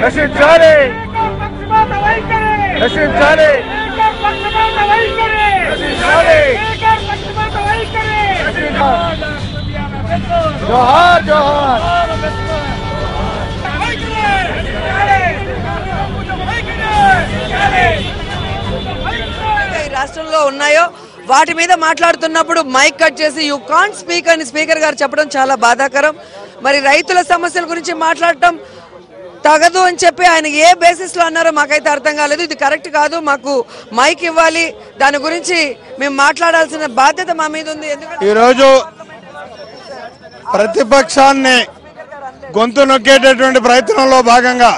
నశించాలి నశించాలి జోహార్ జోహార్ రాష్ట్రంలో ఉన్నాయో వాటి మీద మాట్లాడుతున్నప్పుడు మైక్ కట్ చేసి యూ కాంట్ స్పీక్ అని స్పీకర్ గారు చెప్పడం చాలా బాధాకరం. మరి రైతుల సమస్యల గురించి మాట్లాడటం తగదు అని చెప్పి ఆయన ఏ బేసిస్ లో అన్నారో మాకైతే అర్థం కాలేదు. ఇది కరెక్ట్ కాదు, మాకు మైక్ ఇవ్వాలి, దాని గురించి మేము మాట్లాడాల్సిన బాధ్యత మా మీద ఉంది. ఎందుకంటే ఈరోజు ప్రతిపక్షాన్ని గొంతు నొక్కేటటువంటి ప్రయత్నంలో భాగంగా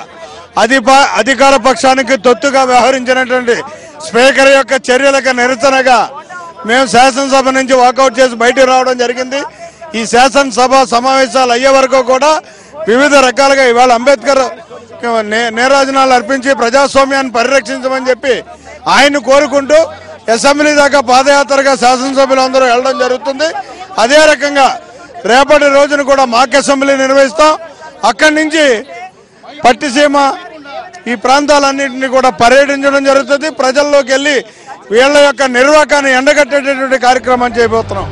అధికార పక్షానికి తొత్తుగా వ్యవహరించినటువంటి స్పీకర్ యొక్క చర్యలకు నిరసనగా మేము శాసనసభ నుంచి వాకౌట్ చేసి బయటకు రావడం జరిగింది. ఈ శాసనసభ సమావేశాలు అయ్యే వరకు కూడా వివిధ రకాలుగా ఇవాళ అంబేద్కర్ నీరాజనాలు అర్పించి ప్రజాస్వామ్యాన్ని పరిరక్షించమని చెప్పి ఆయన కోరుకుంటూ అసెంబ్లీ దాకా పాదయాత్రగా శాసనసభ్యులు అందరూ వెళ్ళడం జరుగుతుంది. అదే రకంగా రేపటి రోజున కూడా మాక్ అసెంబ్లీ నిర్వహిస్తాం. అక్కడి నుంచి పట్టిసీమ ఈ ప్రాంతాలన్నింటినీ కూడా పర్యటించడం జరుగుతుంది. ప్రజల్లోకి వెళ్ళి వీళ్ళ యొక్క నిర్వాకాన్ని ఎండగట్టేటటువంటి కార్యక్రమం చేయబోతున్నాం.